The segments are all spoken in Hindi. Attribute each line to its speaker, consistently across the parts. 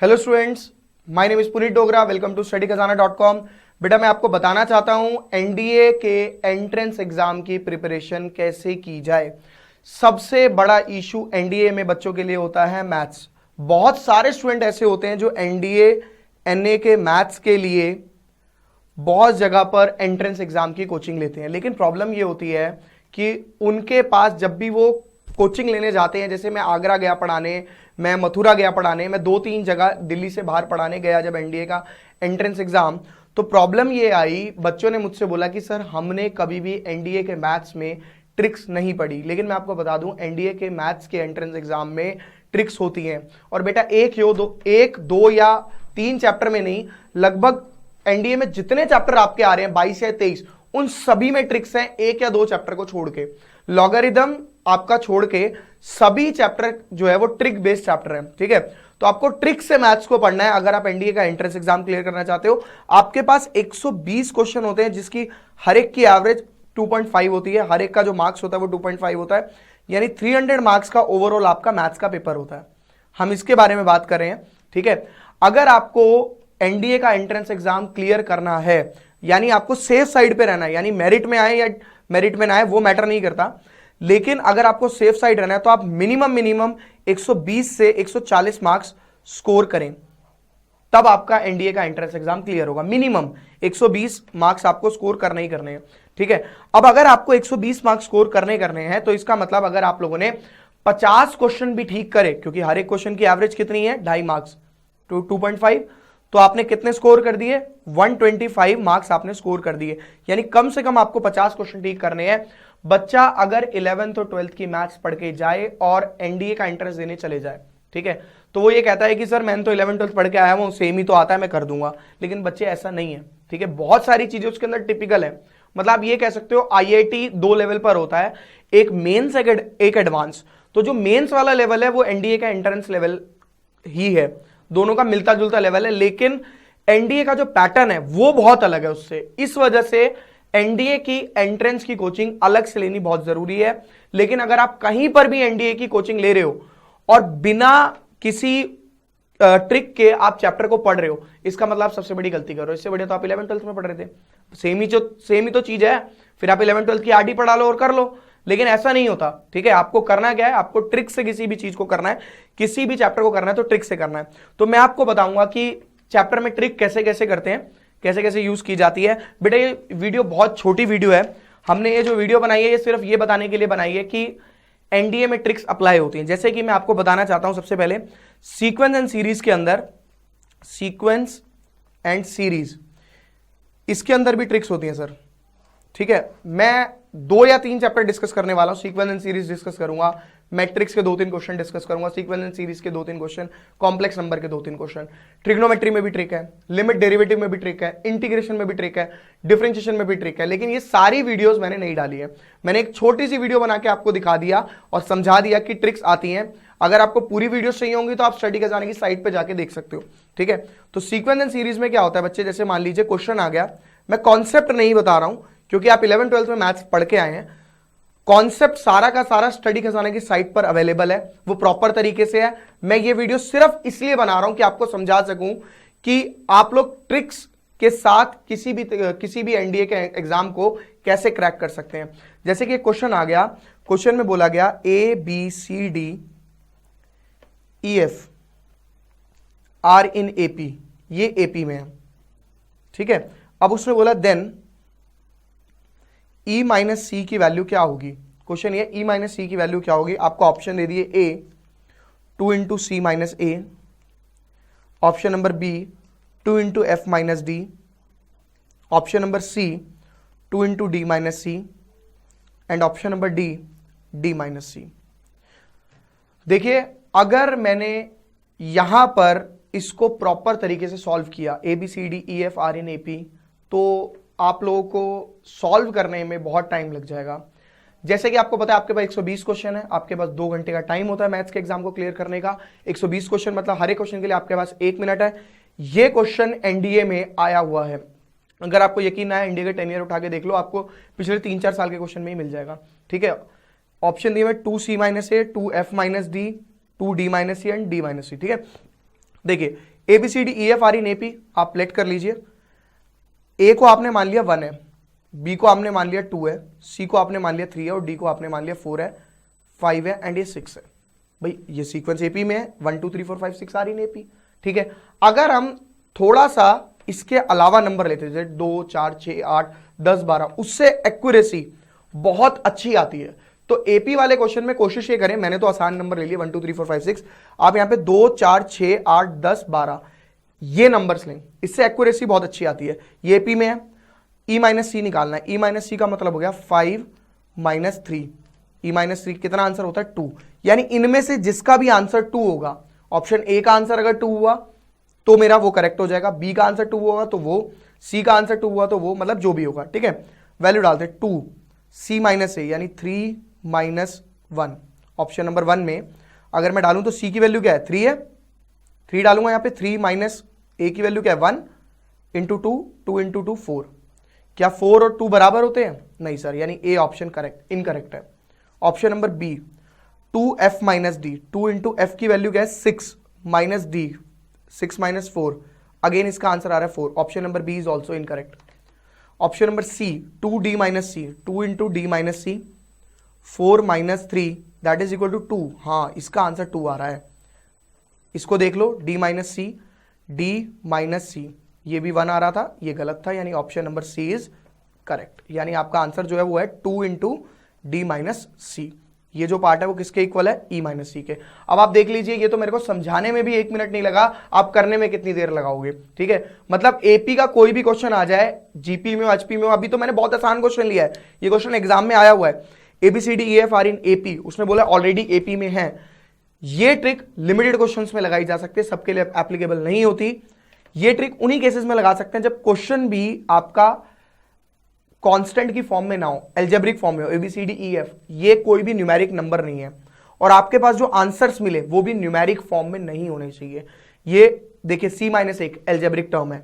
Speaker 1: Hello students, my name is Puneet Dogra. Welcome to studykhazana.com। बेटा मैं आपको बताना चाहता हूं एनडीए के एंट्रेंस एग्जाम की प्रिपरेशन कैसे की जाए। सबसे बड़ा इशू एनडीए में बच्चों के लिए होता है मैथ्स। बहुत सारे स्टूडेंट ऐसे होते हैं जो एनडीए एनए के मैथ्स के लिए बहुत जगह पर एंट्रेंस एग्जाम की कोचिंग लेते हैं, लेकिन प्रॉब्लम ये होती है कि उनके पास जब भी वो कोचिंग लेने जाते हैं, जैसे मैं आगरा गया पढ़ाने, मैं मथुरा गया पढ़ाने, मैं 2-3 जगह दिल्ली से बाहर पढ़ाने गया जब एनडीए का एंट्रेंस एग्जाम, तो प्रॉब्लम ये आई, बच्चों ने मुझसे बोला कि सर हमने कभी भी एनडीए के मैथ्स में ट्रिक्स नहीं पढ़ी। लेकिन मैं आपको बता दूं एनडीए के मैथ्स के एंट्रेंस एग्जाम में ट्रिक्स होती हैं। और बेटा एक दो या 3 चैप्टर में नहीं, लगभग एनडीए में जितने चैप्टर आपके आ रहे हैं 22 या 23, उन सभी में ट्रिक्स हैं, 1 या 2 चैप्टर को छोड़ के। लॉगरिदम आपका छोड़ के सभी चैप्टर जो है वो ट्रिक बेस्ड चैप्टर है, ठीक है। तो आपको ट्रिक से मैथ्स को पढ़ना है अगर आप एनडीए का एंट्रेंस एग्जाम क्लियर करना चाहते हो। आपके पास 120 क्वेश्चन होते हैं जिसकी हर एक की एवरेज 2.5 होती है, हर एक का जो मार्क्स होता है वो 2.5 होता है, यानी 300 मार्क्स का ओवरऑल आपका मैथ्स का पेपर होता है। हम इसके बारे में बात कर रहे हैं, ठीक है। अगर आपको एनडीए का एंट्रेंस एग्जाम क्लियर करना है, यानी आपको सेफ साइड पे रहना है, यानी मेरिट में आए या मेरिट में ना आए वो मैटर नहीं करता, लेकिन अगर आपको सेफ साइड रहना है तो आप मिनिमम 120 से 140 मार्क्स स्कोर करें, तब आपका एनडीए का एंट्रेंस एग्जाम क्लियर होगा। मिनिमम 120 मार्क्स आपको स्कोर करने ही करने हैं, ठीक है। अब अगर आपको 120 मार्क्स स्कोर करने हैं तो इसका मतलब अगर आप लोगों ने 50 क्वेश्चन भी ठीक करे, क्योंकि हर एक क्वेश्चन की एवरेज कितनी है 2.5 मार्क्स, 2.5, तो आपने कितने स्कोर कर दिए 125 मार्क्स आपने स्कोर कर दिए, यानी कम से कम आपको 50 क्वेश्चन ठीक करने हैं। बच्चा अगर 11th और 12th की मैथ्स पढ़ के जाए और एनडीए का एंट्रेंस देने चले जाए, ठीक है, तो वो ये कहता है कि सर मैंने तो 11th 12th पढ़ के आया हूं, सेम ही तो आता है, मैं कर दूंगा। लेकिन बच्चे ऐसा नहीं है, ठीक है। बहुत सारी चीजें उसके अंदर टिपिकल है। मतलब आप ये कह सकते हो आईआईटी 2 लेवल पर होता है, एक मेंस एक एडवांस। तो जो मेंस वाला लेवल है वो एनडीए का एंट्रेंस लेवल ही है, दोनों का मिलता जुलता लेवल है, लेकिन एनडीए का जो पैटर्न है वो बहुत अलग है उससे। इस वजह से एनडीए की एंट्रेंस की कोचिंग अलग से लेनी बहुत जरूरी है। लेकिन अगर आप कहीं पर भी एनडीए की कोचिंग ले रहे हो और बिना किसी ट्रिक के आप चैप्टर को पढ़ रहे हो, इसका मतलब आप सबसे बड़ी गलती कर रहे हो। इससे बढ़िया तो आप 11th 12th में पढ़ रहे थे, सेम ही तो चीज है। फिर आप 11th 12th की आरडी पढ़ा लो और कर लो, लेकिन ऐसा नहीं होता, ठीक है। आपको करना क्या है, आपको ट्रिक से किसी भी चीज को करना है, किसी भी चैप्टर को करना है तो ट्रिक से करना है। तो मैं आपको बताऊंगा कि चैप्टर में ट्रिक कैसे कैसे करते हैं, कैसे कैसे यूज की जाती है। बेटा ये वीडियो बहुत छोटी वीडियो है, हमने ये जो वीडियो बनाई है ये सिर्फ ये बताने के लिए बनाई है कि एनडीए में ट्रिक्स अप्लाई होती हैं। जैसे कि मैं आपको बताना चाहता हूं सबसे पहले सीक्वेंस एंड सीरीज के अंदर, सीक्वेंस एंड सीरीज इसके अंदर भी ट्रिक्स होती हैं सर, ठीक है। मैं 2 या 3 चैप्टर डिस्कस करने वाला हूं, सीक्वेंस एंड सीरीज डिस्कस करूंगा, मैट्रिक्स के 2-3 क्वेश्चन डिस्कस करूंगा, सीक्वेंस एंड सीरीज के 2-3 क्वेश्चन, कॉम्प्लेक्स नंबर के 2-3 क्वेश्चन, ट्रिग्नोमेट्री में भी ट्रिक है, लिमिट डेरिवेटिव में भी ट्रिक है, इंटीग्रेशन में भी ट्रिक है, डिफरेंशिएशन में भी ट्रिक है। लेकिन ये सारी वीडियोस मैंने नहीं डाली है, मैंने एक छोटी सी वीडियो बना के आपको दिखा दिया और समझा दिया कि ट्रिक्स आती हैं। अगर आपको पूरी वीडियो चाहिए होंगी तो आप स्टडी खजाना की साइट पर जाके देख सकते हो, ठीक है। तो सीक्वेंस एंड सीरीज में क्या होता है बच्चे, जैसे मान लीजिए क्वेश्चन आ गया, मैं कॉन्सेप्ट नहीं बता रहा हूं क्योंकि आप 11th 12th में मैथ्स पढ़ के आए हैं, कॉन्सेप्ट सारा का सारा स्टडी खजाना की साइट पर अवेलेबल है, वो प्रॉपर तरीके से है। मैं ये वीडियो सिर्फ इसलिए बना रहा हूं कि आपको समझा सकूं कि आप लोग ट्रिक्स के साथ किसी भी एनडीए के एग्जाम को कैसे क्रैक कर सकते हैं। जैसे कि क्वेश्चन आ गया, क्वेश्चन में बोला गया ABCD EF are in AP, ये एपी में है, ठीक है। अब उसने बोला देन E माइनस सी की वैल्यू क्या होगी। क्वेश्चन ये E माइनस सी की वैल्यू क्या होगी। आपको ऑप्शन दे दिए A 2 into C minus A, option number B 2 into F minus D, option number C 2 into D minus C, and option number D D minus C. देखिए अगर मैंने यहां पर इसको प्रॉपर तरीके से सॉल्व किया ABCD EF R in AP, तो आप लोगों को सॉल्व करने में बहुत टाइम लग जाएगा। जैसे कि आपको पता है आपके पास 120 क्वेश्चन है, आपके पास 2 घंटे का टाइम होता है मैथ्स के एग्जाम को क्लियर करने का। 120 क्वेश्चन मतलब हर एक क्वेश्चन के लिए आपके पास 1 मिनट है। ये क्वेश्चन एनडीए में आया हुआ है, अगर आपको यकीन ना है एनडीए के 10 ईयर उठा के देख लो, आपको पिछले 3-4 साल के क्वेश्चन में ही मिल जाएगा, ठीक है। ऑप्शन दिए में 2C minus A, 2F minus D, 2D minus C and D minus C, ठीक है। देखिए ABCDEF इन AP आप लेट कर लीजिए। A को आपने मान लिया 1 है, B को आपने मान लिया 2 है, C को आपने मान लिया 3 है और D को आपने मान लिया 4 है, 5 है एंड ये 6 है। भाई ये सीक्वेंस AP में है, 1 2 3 4 5 6 इन AP। ठीक है, अगर हम थोड़ा सा इसके अलावा नंबर लेते थे 2 4 6 8 10 12, उससे एक्यूरेसी बहुत अच्छी आती है। तो एपी वाले क्वेश्चन में कोशिश ये करें, मैंने तो आसान नंबर ले लिए 1 2 3 4 5 6, आप यहां पे 2 4 6 8 10 12 ये नंबर्स लें, इससे एक्यूरेसी बहुत अच्छी आती है। ये एपी में है, ई माइनस सी निकालना है। ई माइनस सी का मतलब हो गया 5 माइनस 3, ई माइनस 3 कितना आंसर होता है 2, यानी इनमें से जिसका भी आंसर 2 होगा, ऑप्शन ए का आंसर अगर 2 हुआ तो मेरा वो करेक्ट हो जाएगा, बी का आंसर 2 होगा तो वो, सी का आंसर 2 हुआ तो वो, मतलब जो भी होगा। ठीक है, वैल्यू डालते 2 सी माइनस ए यानी 3 माइनस 1। ऑप्शन नंबर 1 में अगर मैं डालूं तो सी की वैल्यू क्या है 3 है, 3 डालूंगा यहां पे, 3 माइनस ए की वैल्यू क्या है 1 इंटू 2, 2 इंटू 2 4। क्या 4 और 2 बराबर होते हैं? नहीं सर, यानी ए ऑप्शन करेक्ट इनकरेक्ट है। Option number B 2f minus D, 2 into F की वैल्यू क्या है 6 माइनस डी, 6 माइनस 4, अगेन इसका आंसर आ रहा है 4। Option number B is also incorrect. Option number C 2d minus C, 2 into D minus C, 4 minus 3 that is equal to 2। हाँ, इसका आंसर 2 आ रहा है। इसको देख लो, d माइनस सी, d माइनस सी, ये भी 1 आ रहा था, ये गलत था, यानी option number C is correct. यानी आपका आंसर जो है वो है 2 इंटू डी माइनस सी। ये जो पार्ट है वो किसके इक्वल है? ई माइनस सी के। अब आप देख लीजिए, ये तो मेरे को समझाने में भी 1 मिनट नहीं लगा, आप करने में कितनी देर लगाओगे? ठीक है, मतलब एपी का कोई भी क्वेश्चन आ जाए, जीपी में हो, एचपी में हो, अभी तो मैंने बहुत आसान क्वेश्चन लिया है, ये क्वेश्चन एग्जाम में आया हुआ है, ABCDEF इन AP, उसने बोला ऑलरेडी एपी में है। ये ट्रिक लिमिटेड क्वेश्चंस में लगाई जा सकती है, सबके लिए एप्लीकेबल नहीं होती। ये ट्रिक उन्हीं केसेस में लगा सकते हैं जब क्वेश्चन भी आपका कांस्टेंट की फॉर्म में ना हो, एल्जेब्रिक फॉर्म में हो। ABCDEF ये कोई भी न्यूमेरिक नंबर नहीं है, और आपके पास जो आंसर्स मिले वो भी न्यूमेरिक फॉर्म में नहीं होने चाहिए। ये देखिए C माइनस 1 एल्जेब्रिक टर्म है,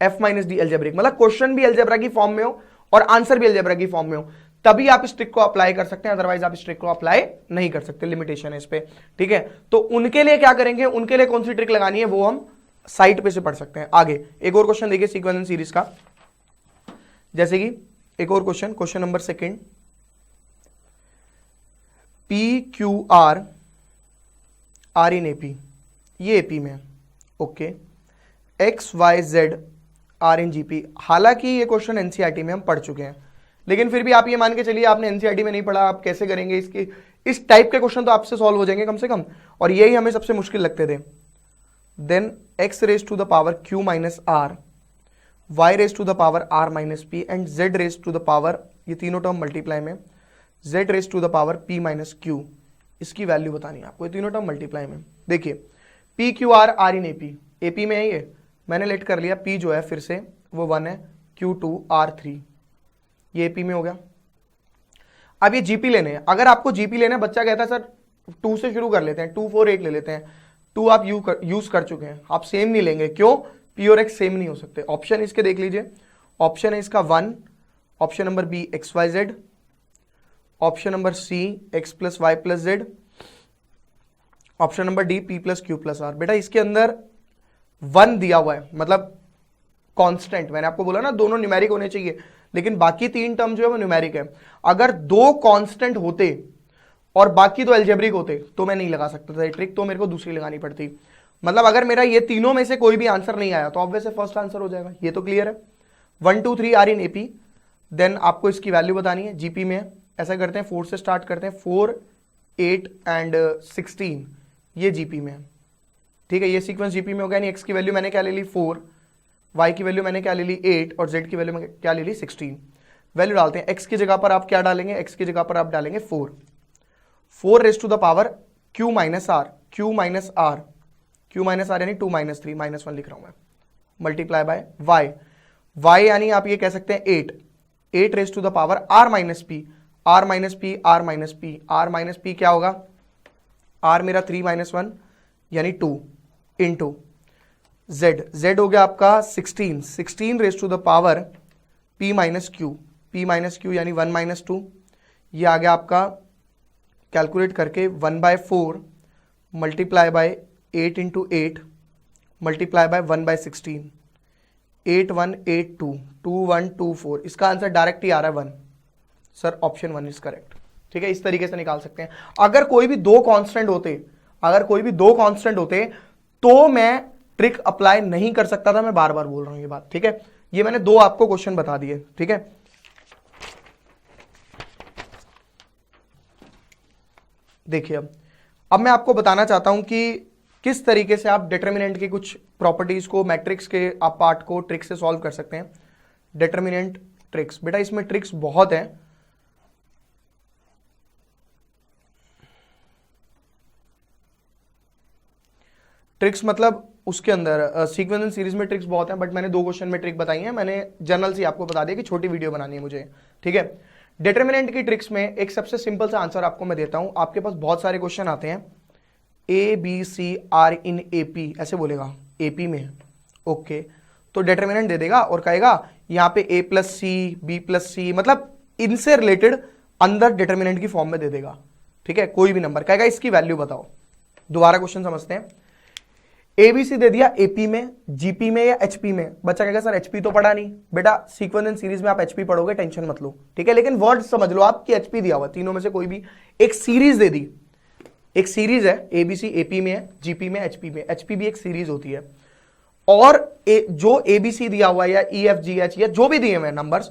Speaker 1: F माइनस डी एल्जेब्रिक, मतलब क्वेश्चन भी एल्जेब्रा की फॉर्म में हो और आंसर भी एल्जेब्रा की फॉर्म में हो, तभी आप इस ट्रिक को अप्लाई कर सकते हैं, अदरवाइज आप इस ट्रिक को अप्लाई नहीं कर सकते, लिमिटेशन है इस पे। ठीक है, तो उनके लिए क्या करेंगे, उनके लिए कौन सी ट्रिक लगानी है वो हम साइट पे से पढ़ सकते हैं। आगे एक और क्वेश्चन देखिए सीक्वेंस एंड सीरीज का, जैसे कि एक और question, question number 2, PQR are in AP, ये AP में, okay, XYZ are in GP। हालांकि ये क्वेश्चन NCERT में हम पढ़ चुके हैं, लेकिन फिर भी आप ये मान के चलिए आपने NCERT में नहीं पढ़ा, आप कैसे करेंगे इसके, इस टाइप के क्वेश्चन तो आपसे सॉल्व हो जाएंगे कम से कम, और यही हमें सबसे मुश्किल लगते थे। Then x raise to the power q minus R, y raise to the power r minus P and z raise to the power, ये तीनों टर्म मल्टीप्लाई में, z raise to the power p minus q, इसकी वैल्यू बतानी है आपको, ये तीनों टर्म मल्टीप्लाई में। देखिए PQR आर इन AP में है, ये मैंने लेट कर लिया, P जो है फिर से वो 1 है, Q2 R3, ये AP में हो गया। अब ये GP लेने हैं, अगर आपको GP लेना है, बच्चा कहता है सर 2 से शुरू कर लेते हैं, 2 4 8 ले लेते हैं, 2 आप यूज कर चुके हैं, आप सेम नहीं लेंगे, क्यों? P और X सेम नहीं हो सकते। ऑप्शन इसके देख लीजिए, ऑप्शन है इसका 1, option number B XYZ, option number C x plus Y plus Z, option number D P plus Q plus R. बेटा इसके अंदर 1 दिया हुआ है, मतलब कांस्टेंट, मैंने आपको बोला ना दोनों न्यूमेरिक होने चाहिए, लेकिन बाकी 3 टर्म जो है वो न्यूमेरिक है। अगर 2 कांस्टेंट होते और बाकी 2 एल्जेब्रिक होते तो मैं नहीं लगा सकता था ये ट्रिक, तो मेरे को दूसरी लगानी पड़ती। मतलब अगर मेरा ये तीनों में से कोई भी आंसर नहीं आया तो ऑब्वियस फर्स्ट आंसर हो जाएगा, ये तो क्लियर है। 1 2 3 आर इन AP, देन आपको इसकी वैल्यू बतानी है, GP में ऐसा करते हैं 4 से स्टार्ट करते हैं, 4 8 एंड 16, ये GP में है। ठीक है, ये सीक्वेंस GP में हो गया, यानी x की वैल्यू मैंने क्या ले ली 4, y की वैल्यू मैंने क्या ले ली 8 और z की वैल्यू मैंने क्या ले ली 16। वैल्यू डालते हैं, x की जगह पर आप क्या डालेंगे, x की जगह पर आप डालेंगे 4, 4 raise to the power q minus R, q minus R, q minus R यानी 2 माइनस 3, -1 लिख रहा हूं मैं, मल्टीप्लाई बाय y, y यानी आप ये कह सकते हैं 8, 8 raise to the power r minus P, r minus P, r minus P, r minus P क्या होगा, r मेरा 3 -1 यानी 2 इंटू z, z हो गया आपका 16, 16 raise to the power p minus Q, p minus Q यानी 1 माइनस 2, ये आ गया आपका कैलकुलेट करके 1/4 multiply by 8 into 8 multiply by 1/16, 8182, 2124। इसका आंसर डायरेक्ट ही आ रहा है 1। Sir option 1 is correct. ठीक है, इस तरीके से निकाल सकते हैं। अगर कोई भी दो कांस्टेंट होते तो मैं ट्रिक अप्लाई नहीं कर सकता था। मैं बार बार बोल रहा हूं ये बात। ठीक है, ये मैंने दो आपको क्वेश्चन बता दिए। ठीक है, देखिए अब मैं आपको बताना चाहता हूं कि किस तरीके से आप डिटर्मिनेंट की कुछ प्रॉपर्टीज को, मैट्रिक्स के आप पार्ट को ट्रिक से सॉल्व कर सकते हैं। डिटर्मिनेंट ट्रिक्स, बेटा इसमें ट्रिक्स बहुत हैं। ट्रिक्स मतलब उसके अंदर सीक्वेंस एंड सीरीज में ट्रिक्स बहुत हैं, बट मैंने 2 क्वेश्चन में ट्रिक बताई है। मैंने जनरल से आपको बता दिया कि छोटी वीडियो बनानी है मुझे। ठीक है, डिटर्मिनेंट की ट्रिक्स में एक सबसे सिंपल सा आंसर आपको मैं देता हूं। आपके पास बहुत सारे क्वेश्चन आते हैं, A B C are in AP, ऐसे बोलेगा एपी में। ओके, तो डिटर्मिनेंट दे देगा और कहेगा यहां पे ए प्लस सी, बी प्लस सी, मतलब इनसे रिलेटेड अंदर डिटर्मिनेंट की फॉर्म में दे देगा। ठीक है, कोई भी नंबर कहेगा इसकी वैल्यू बताओ। दोबारा क्वेश्चन समझते हैं। एबीसी दे दिया एपी में, जीपी में या एचपी में। बच्चा कहेगा सर एचपी तो पढ़ा नहीं। बेटा सीक्वेंस एंड सीरीज में आप एचपी पढ़ोगे, टेंशन मत लो। ठीक है, लेकिन वर्ड समझ लो आप कि एचपी दिया हुआ, तीनों में से कोई भी एक सीरीज दे दी। एक सीरीज है, एबीसी एपी में है, जीपी में, एचपी में। एचपी भी एक सीरीज होती है। और जो एबीसी दिया हुआ है या EFGH या जो भी दिए हुए नंबर्स,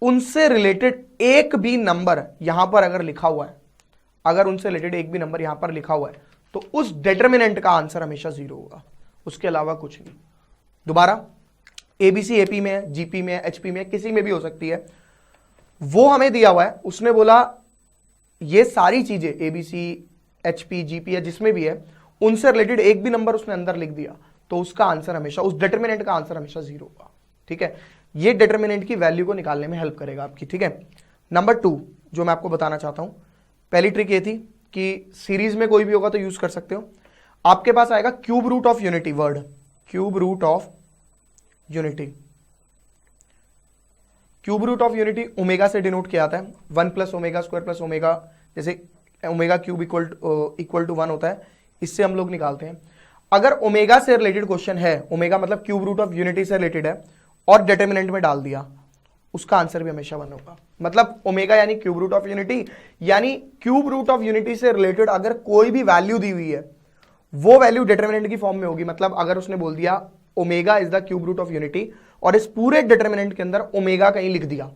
Speaker 1: उनसे रिलेटेड एक भी नंबर यहां पर अगर लिखा हुआ है, अगर उनसे रिलेटेड एक भी नंबर यहां पर लिखा हुआ है, तो उस डिटर्मिनेंट का आंसर हमेशा 0 होगा, उसके अलावा कुछ नहीं। दोबारा, एबीसी एपी में, जीपी में, एचपी में, किसी में भी हो सकती है। वो हमें दिया हुआ है, उसने बोला ये सारी चीजें एबीसी, एचपी, जीपी या जिसमें भी है, उनसे रिलेटेड एक भी नंबर उसने अंदर लिख दिया, तो उसका आंसर हमेशा, उस डिटर्मिनेंट का आंसर हमेशा 0 होगा। ठीक है, ये डिटर्मिनेंट की वैल्यू को निकालने में हेल्प करेगा आपकी। ठीक है, नंबर 2 जो मैं आपको बताना चाहता हूं, पहली ट्रिक ये थी कि सीरीज में कोई भी होगा तो यूज कर सकते हो। आपके पास आएगा cube root of unity, word cube root of unity. Cube root of unity omega से डिनोट किया जाता है, 1 plus omega square plus omega, जैसे ओमेगा क्यूब इक्वल टू 1 होता है, इससे हम लोग निकालते हैं। अगर ओमेगा से रिलेटेड क्वेश्चन है, ओमेगा मतलब क्यूब रूट ऑफ यूनिटी से रिलेटेड है, और डिटर्मिनेंट में डाल दिया, उसका आंसर भी हमेशा 1 होगा। मतलब ओमेगा यानी क्यूब रूट ऑफ यूनिटी, यानी क्यूब रूट ऑफ यूनिटी से रिलेटेड अगर कोई भी वैल्यू दी हुई है, वो वैल्यू डिटर्मिनेंट की फॉर्म में होगी। मतलब अगर उसने बोल दिया omega is the cube root of unity, और इस पूरे डिटर्मिनेंट के अंदर ओमेगा कहीं लिख दिया,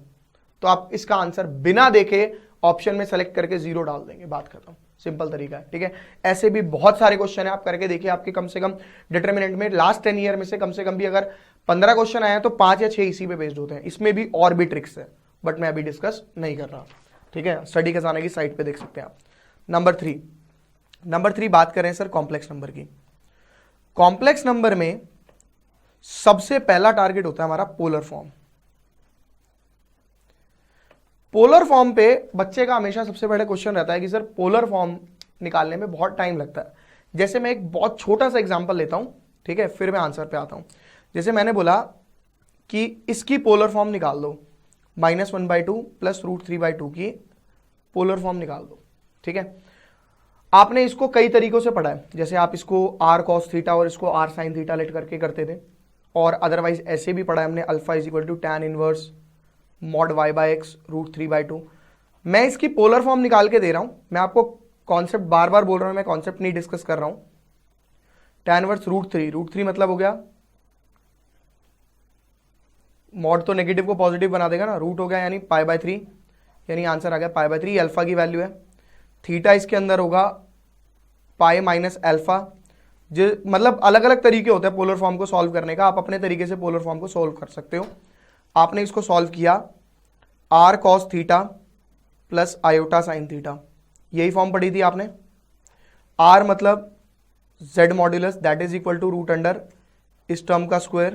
Speaker 1: तो आप इसका आंसर बिना देखे ऑप्शन में सेलेक्ट करके 0 डाल देंगे, बात खत्म। सिंपल तरीका है। ठीक है, ऐसे भी बहुत सारे क्वेश्चन है, आप करके देखिए। आपके कम से कम डिटर्मिनेंट में लास्ट 10 ईयर में से कम भी अगर 15 क्वेश्चन आए हैं तो 5 या 6 इसी पे बेस्ड होते हैं। इसमें भी और भी ट्रिक्स है, बट मैं अभी डिस्कस नहीं कर रहा। ठीक है, स्टडी खजाना की साइट पे देख सकते हैं आप। नंबर 3 बात करें सर कॉम्प्लेक्स नंबर की। कॉम्प्लेक्स नंबर में सबसे पहला टारगेट होता है हमारा पोलर फॉर्म। पोलर फॉर्म पे बच्चे का हमेशा सबसे बड़ा क्वेश्चन रहता है कि सर पोलर फॉर्म निकालने में बहुत टाइम लगता है। जैसे मैं एक बहुत छोटा सा एग्जांपल लेता हूं, ठीक है, फिर मैं आंसर पे आता हूं। जैसे मैंने बोला कि इसकी पोलर फॉर्म निकाल दो, -1/2 प्लस √3/2 की पोलर फॉर्म निकाल दो। ठीक है, आपने इसको कई तरीकों से पढ़ा है। जैसे आप इसको r cos थीटा और इसको r sin थीटा लेट करके करते थे, और अदरवाइज ऐसे भी पढ़ा है हमने, alpha = tan inverse mod y/x √3/2। मैं इसकी पोलर फॉर्म निकाल के दे रहा हूं। मैं आपको कॉन्सेप्ट बार बार बोल रहा हूं, मैं कॉन्सेप्ट नहीं डिस्कस कर रहा हूं। tan इनवर्स √3 मतलब हो गया, मॉड तो नेगेटिव को पॉजिटिव बना देगा ना, रूट हो गया यानी π/3, यानी आंसर आ गया π/3। अल्फा की वैल्यू है। थीटा इसके अंदर होगा पाई माइनस अल्फा। जो मतलब अलग अलग तरीके होते हैं पोलर फॉर्म को सॉल्व करने का, आप अपने तरीके से पोलर फॉर्म को सॉल्व कर सकते हो। आपने इसको सॉल्व किया, r cos theta plus iota sine theta, यही फॉर्म पढ़ी थी आपने। r मतलब z modulus that is equal to √अंडर इस टर्म का स्क्वायर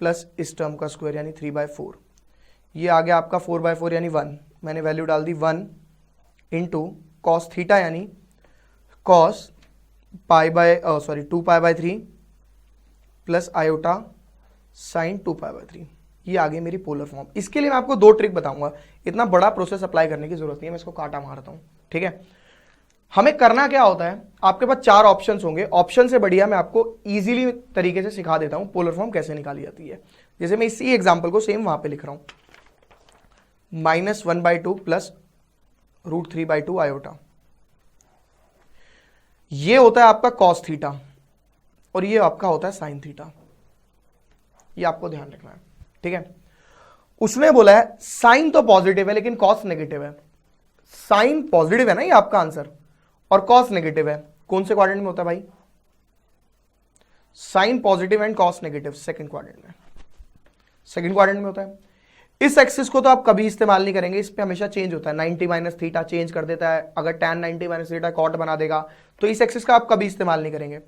Speaker 1: प्लस इस टर्म का स्क्वायर यानी 3/4। ये आ गया आपका 4/4 यानी 1। मैंने वैल्यू डाल दी 1 इंटू कॉस थीटा यानी कॉस 2π/3 प्लस आयोटा साइन 2π/3। ये आ गई मेरी पोलर फॉर्म। इसके लिए मैं आपको 2 ट्रिक बताऊंगा, इतना बड़ा प्रोसेस अप्लाई करने की जरूरत नहीं है, मैं इसको काटा मारता हूं। ठीक है, हमें करना क्या होता है, आपके पास 4 ऑप्शंस होंगे, ऑप्शन से बढ़िया मैं आपको इजीली तरीके से सिखा देता हूं पोलर फॉर्म कैसे निकाली जाती है। जैसे मैं इसी एग्जांपल को सेम वहां पे लिख रहा हूं, -1/2 प्लस √3/2 आयोटा। ये होता है आपका कॉस थीटा और ये आपका होता है साइन थीटा। ये आपको ध्यान रखना है, ठीक है। उसने बोला है साइन तो पॉजिटिव है लेकिन कॉस नेगेटिव है। साइन पॉजिटिव है ना ये आपका आंसर, और कॉस नेगेटिव है। कौन से क्वाड्रेंट में होता है भाई? Sine positive and cos negative second quadrant में। सेकंड क्वाड्रेंट में होता है। इस एक्सिस को तो आप कभी इस्तेमाल नहीं करेंगे, इस पे हमेशा चेंज होता है, 90 माइनस थीटा चेंज कर देता है। अगर tan 90 माइनस थीटा कॉट बना देगा, तो इस एक्सिस का आप कभी इस्तेमाल नहीं करेंगे,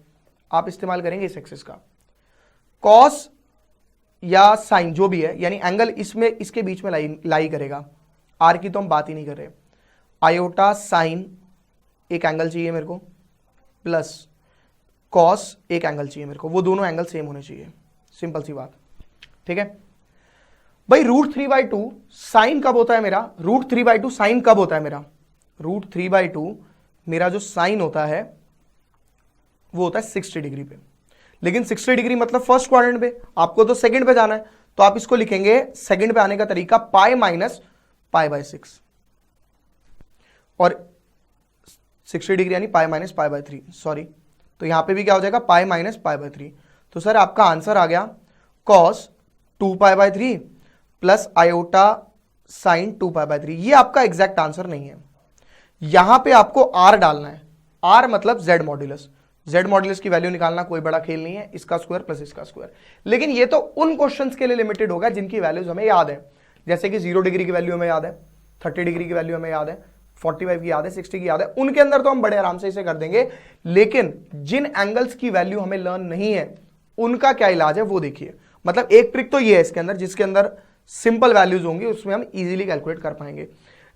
Speaker 1: आप इस्तेमाल करेंगे इस एक्सिस का। कॉस या साइन जो भी है, यानी एंगल इसमें इसके बीच में लाई करेगा। आर की तो हम बात ही नहीं कर रहे। आयोटा साइन एक एंगल चाहिए मेरे को, प्लस कॉस एक एंगल चाहिए मेरे को, वो दोनों एंगल सेम होने चाहिए। सिंपल सी बात, ठीक है भाई। √3/2 साइन कब होता है मेरा? √3/2 साइन कब होता है मेरा? √3/2 मेरा जो साइन होता है वो होता है 60 डिग्री पे। लेकिन 60 डिग्री मतलब फर्स्ट क्वाड्रेंट पे, आपको तो सेकंड पे जाना है, तो आप इसको लिखेंगे सेकंड पे आने का तरीका पाई माइनस π/6, और 60 डिग्री यानी पाई माइनस π/3, सॉरी। तो यहां पे भी क्या हो जाएगा? Pi minus π/3। तो सर आपका आंसर आ गया cos 2π/3 प्लस आयोटा साइन 2π/3। ये आपका एग्जैक्ट आंसर नहीं है, यहां पे आपको आर डालना है। आर मतलब जेड मॉड्यूलस। जेड मॉड्यूलस की वैल्यू निकालना कोई बड़ा खेल नहीं है, इसका स्क्वायर प्लस इसका स्क्वायर। लेकिन ये तो उन क्वेश्चंस के लिए लिमिटेड होगा जिनकी वैल्यूज हमें याद है, जैसे कि 0 डिग्री की वैल्यू हमें याद है, 30 डिग्री की वैल्यू हमें याद है, 45 की याद है, 60 की याद है। उनके अंदर तो हम बड़े आराम से इसे कर देंगे। लेकिन जिन एंगल्स की वैल्यू हमें लर्न नहीं है, उनका क्या इलाज है वो देखिए। मतलब एक ट्रिक तो ये है इसके अंदर, जिसके अंदर सिंपल वैल्यूज होंगी उसमें हम इजीली कैलकुलेट कर पाएंगे।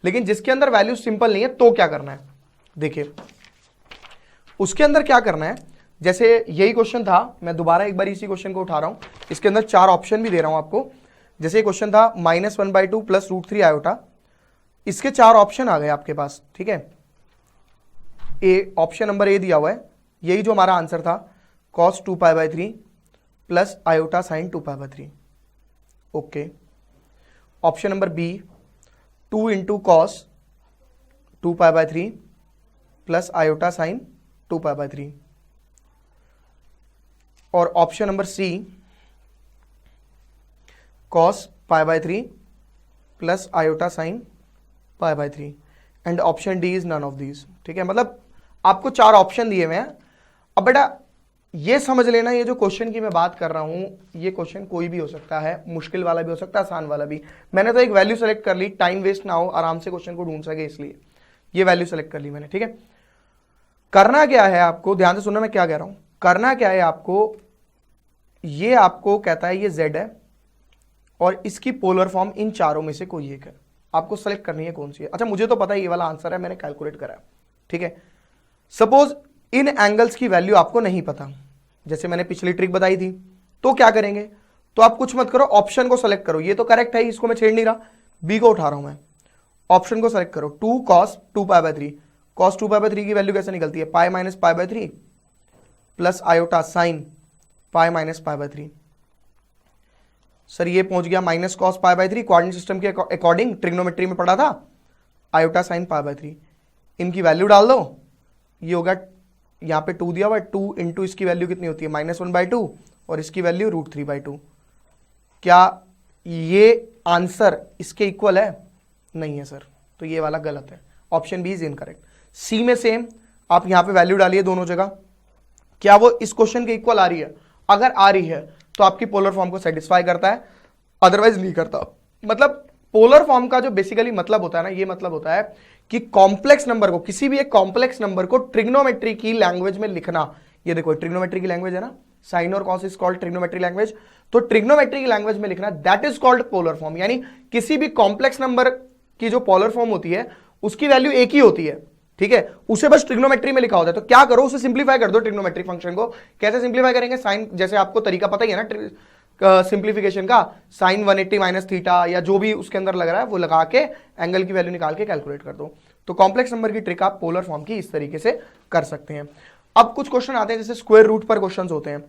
Speaker 1: लेकिन जिसके अंदर वैल्यू सिंपल नहीं है तो क्या करना है, देखिए उसके अंदर क्या करना है। जैसे यही क्वेश्चन था, मैं दोबारा एक बार इसी क्वेश्चन को उठा रहा हूं, इसके अंदर 4 ऑप्शन भी दे रहा हूं आपको। जैसे क्वेश्चन था -1/2 प्लस √3 आयोटा, इसके 4 ऑप्शन आ गए आपके पास, ठीक है। ए ऑप्शन नंबर ए दिया हुआ है, यही जो हमारा आंसर था, cos 2π/3 plus iota sine 2π/3। Okay. Option number B 2 into cos 2π/3 plus iota sine 2π/3। और option number C cos π/3 plus iota sine π/3। And option D is none of these, ठीक है। मतलब आपको 4 ऑप्शन दिए हुए हैं। अब बेटा ये समझ लेना, ये जो क्वेश्चन की मैं बात कर रहा हूं, ये क्वेश्चन कोई भी हो सकता है, मुश्किल वाला भी हो सकता है, आसान वाला भी। मैंने तो एक वैल्यू सेलेक्ट कर ली, टाइम वेस्ट ना हो, आराम से क्वेश्चन को ढूंढ सके, इसलिए ये वैल्यू सेलेक्ट कर ली मैंने, ठीक है। करना क्या है आपको, ध्यान से सुनना मैं क्या कह रहा हूं। करना क्या है आपको, ये आपको कहता है ये z है और इसकी पोलर फॉर्म इन चारों में से कोई एक है, आपको सेलेक्ट करनी है कौन सी है। अच्छा मुझे तो पता है ये वाला आंसर है, मैंने कैलकुलेट करा है, ठीक है। सपोज इन एंगल्स की वैल्यू आपको नहीं पता, जैसे मैंने पिछली ट्रिक बताई थी, तो क्या करेंगे, तो आप कुछ मत करो, ऑप्शन को सेलेक्ट करो। ये तो करेक्ट है, इसको मैं छेड़ नहीं रहा, बी को उठा रहा हूं मैं। ऑप्शन को सेलेक्ट करो, 2 cos 2π/3। cos 2π/3 की वैल्यू कैसे निकलती है? Pi minus π/3 plus iota sine pi minus π/3। Sir ये पहुंच गया माइनस कॉस π/3, कोऑर्डिनेट सिस्टम के अकॉर्डिंग ट्रिग्नोमेट्री में पढ़ा था, आयोटा साइन π/3। इनकी वैल्यू डाल दो, ये होगा, यहां पे 2 दिया हुआ है, 2 इंटू इसकी वैल्यू कितनी होती है -1/2 और इसकी वैल्यू √3/2। क्या ये आंसर इसके इक्वल है? नहीं है सर, तो ये वाला गलत है, ऑप्शन बी इज इनकरेक्ट। सी में सेम, आप यहां पे वैल्यू डालिए दोनों जगह, क्या वो इस क्वेश्चन के इक्वल आ रही है? अगर आ रही है तो आपकी पोलर फॉर्म को सेटिस्फाई करता है, अदरवाइज नहीं करता। मतलब पोलर फॉर्म का जो बेसिकली मतलब होता है ना, ये मतलब होता है कि कॉम्प्लेक्स नंबर को, किसी भी एक कॉम्प्लेक्स नंबर को ट्रिग्नोमेट्री की लैंग्वेज में लिखना। ये देखो ट्रिग्नोमेट्री की लैंग्वेज है ना, साइन और cos is called trigonometry language, तो ट्रिग्नोमेट्री की लैंग्वेज में लिखना, that is called polar form. यानी किसी भी कॉम्प्लेक्स नंबर की जो पोलर फॉर्म होती है उसकी वैल्यू एक ही होती है, ठीक है, उसे बस ट्रिग्नोमेट्री में लिखा होता है। तो क्या करो, उसे सिंप्लीफाई कर दो ट्रिग्नोमेट्री फंक्शन को। कैसे सिंप्लीफाई करेंगे? साइन, जैसे आपको तरीका पता ही है ना सिंप्लीफिकेशन का, साइन 180 माइनस थीटा या जो भी उसके अंदर लग रहा है वो लगा के एंगल की वैल्यू निकाल के कैलकुलेट कर दो। तो कॉम्प्लेक्स नंबर की ट्रिक आप पोलर फॉर्म की इस तरीके से कर सकते हैं। अब कुछ क्वेश्चन आते हैं जैसे स्क्वायर रूट पर क्वेश्चंस होते हैं,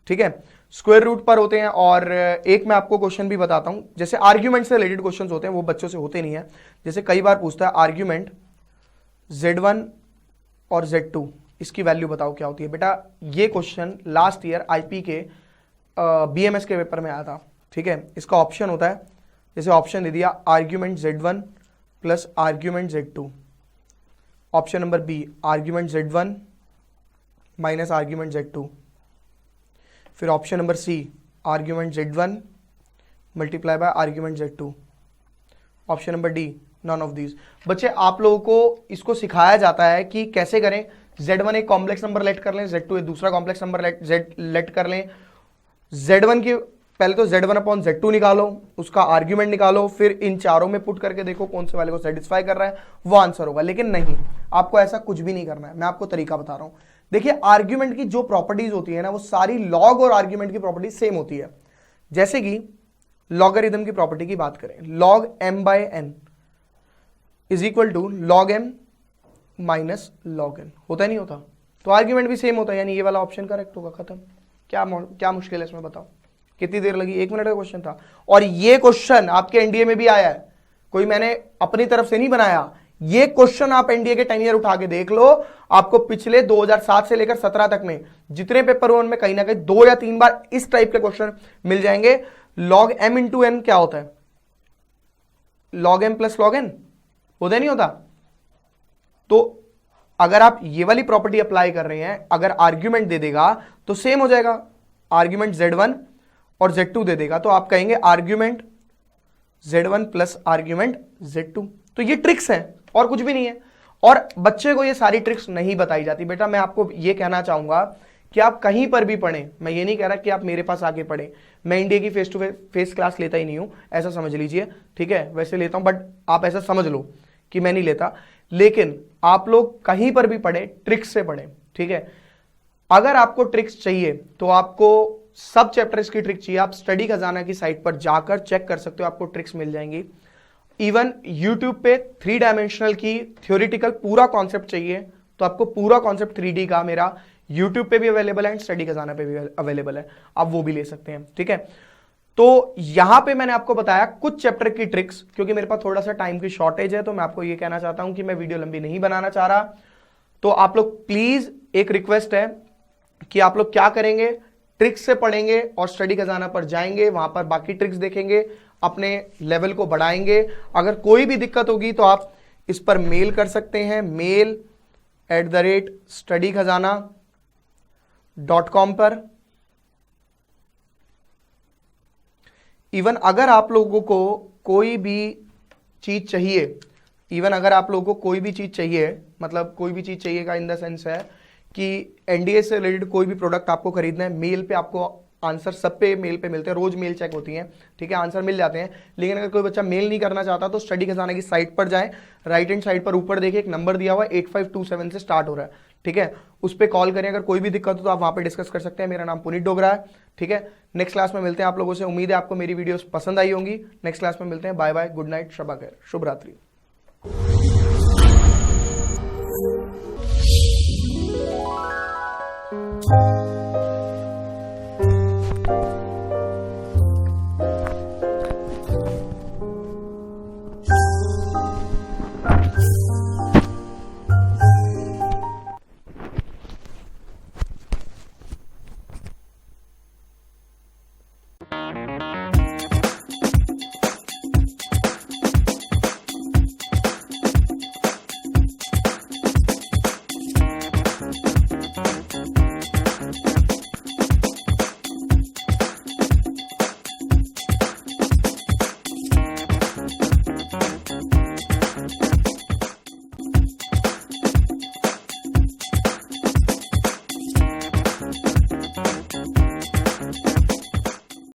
Speaker 1: ठीक है, स्क्वायर रूट पर होते हैं। और एक मैं आपको क्वेश्चन भी बताता हूं, जैसे आर्ग्यूमेंट से रिलेटेड क्वेश्चंस होते हैं, वो बच्चों से होते नहीं है। जैसे कई बार पूछता है आर्ग्यूमेंट Z1 और Z2 इसकी वैल्यू बताओ क्या होती है। बेटा ये क्वेश्चन लास्ट ईयर आईपी के BMS के पेपर में आया था, ठीक है। इसका ऑप्शन होता है, जैसे ऑप्शन दे दिया argument Z1 plus argument Z2, option number B argument Z1 minus argument Z2, फिर option number C argument Z1 multiply by argument Z2, option number D none of these. बच्चे आप लोगों को इसको सिखाया जाता है कि कैसे करें। Z1 एक कॉम्प्लेक्स नंबर लेट कर लें, Z2 एक दूसरा कॉम्प्लेक्स नंबर लेट कर लें। Z1 की पहले तो Z1 अपॉन Z2 निकालो, उसका आर्ग्यूमेंट निकालो, फिर इन चारों में पुट करके देखो कौन से वाले को सेटिस्फाई कर रहा है, वो आंसर होगा। लेकिन नहीं, आपको ऐसा कुछ भी नहीं करना है, मैं आपको तरीका बता रहा हूं। देखिए आर्ग्यूमेंट की जो प्रॉपर्टीज होती है ना, वो सारी लॉग और आर्ग्यूमेंट की प्रॉपर्टीज सेम होती है। जैसे कि लॉगरिथम की प्रॉपर्टी की बात करें, log m by n is equal to log m minus log n, होता है नहीं होता? तो आर्ग्यूमेंट भी सेम होता है, यानी ये वाला ऑप्शन करेक्ट होगा, खत्म। क्या मुश्किल है इसमें बताओ? कितनी देर लगी? 1 मिनट का क्वेश्चन था। और ये क्वेश्चन आपके एनडीए में भी आया है, कोई मैंने अपनी तरफ से नहीं बनाया। ये क्वेश्चन आप एनडीए के 10 ईयर उठा के देख लो, आपको पिछले 2007 से लेकर 17 तक में जितने पेपर हुए उनमें कहीं ना कहीं 2 या 3 बार इस टाइप के क्वेश्चन मिल जाएंगे। लॉग m इंटू n क्या होता है? Log m plus log n, होता नहीं होता? तो अगर आप ये वाली प्रॉपर्टी अप्लाई कर रहे हैं, अगर आर्ग्यूमेंट दे देगा तो सेम हो जाएगा, आर्ग्यूमेंट Z1 और Z2 दे देगा तो आप कहेंगे argument Z1 plus argument Z2। तो ये ट्रिक्स हैं और कुछ भी नहीं है। और बच्चे को ये सारी ट्रिक्स नहीं बताई जाती। बेटा मैं आपको ये कहना चाहूंगा कि आप कहीं पर भी पढ़ें, मैं ये नहीं कह रहा कि आप मेरे पास आके पढ़ें, मैं इंडिया की फेस टू फेस क्लास लेता ही नहीं हूं, ऐसा समझ लीजिए, ठीक है। वैसे लेता हूं बट आप ऐसा समझ लो कि मैं नहीं लेता। लेकिन आप लोग कहीं पर भी पढ़े, ट्रिक्स से पढ़े, ठीक है। अगर आपको ट्रिक्स चाहिए तो आपको सब चैप्टर्स की ट्रिक चाहिए, आप स्टडी खजाना की साइट पर जाकर चेक कर सकते हो, आपको ट्रिक्स मिल जाएंगी। इवन YouTube पे 3 डायमेंशनल की थ्योरेटिकल पूरा कॉन्सेप्ट चाहिए तो आपको पूरा कॉन्सेप्ट 3D का मेरा YouTube पे भी अवेलेबल है एंड स्टडी खजाना पे भी अवेलेबल है, आप वो भी ले सकते हैं, ठीक है। तो यहां पे मैंने आपको बताया कुछ चैप्टर की ट्रिक्स, क्योंकि मेरे पास थोड़ा सा टाइम की शॉर्टेज है तो मैं आपको ये कहना चाहता हूं कि मैं वीडियो लंबी नहीं बनाना चाह रहा। तो आप लोग प्लीज, एक रिक्वेस्ट है कि आप लोग क्या करेंगे, ट्रिक्स से पढ़ेंगे और स्टडी खजाना पर जाएंगे, वहां पर बाकी ट्रिक्स देखेंगे, अपने लेवल को बढ़ाएंगे। अगर कोई भी दिक्कत होगी तो आप इस पर मेल कर सकते हैं, mail@studykhazana.com पर। इवन अगर आप लोगों को कोई भी चीज चाहिए, मतलब कोई भी चीज चाहिए का इन द सेंस है कि एनडीए से रिलेटेड कोई भी प्रोडक्ट आपको खरीदना है, मेल पे आपको आंसर सब पे मेल पे मिलते हैं, रोज मेल चेक होती है, ठीक है, आंसर मिल जाते हैं। लेकिन अगर कोई बच्चा मेल नहीं करना चाहता तो स्टडी खजाना की साइट पर जाएं, राइट हैंड साइड पर ऊपर देखिए एक नंबर दिया हुआ है 8527 से स्टार्ट हो रहा है, ठीक है, उस पर कॉल करें। अगर कोई भी दिक्कत हो तो आप वहां पे डिस्कस कर सकते हैं। मेरा नाम पुनीत डोगरा है, ठीक है। नेक्स्ट क्लास में मिलते हैं आप लोगों से, उम्मीद है आपको मेरी वीडियोस पसंद आई होंगी। नेक्स्ट क्लास में मिलते हैं, बाय बाय, गुड नाइट, शब खैर, शुभ रात्रि।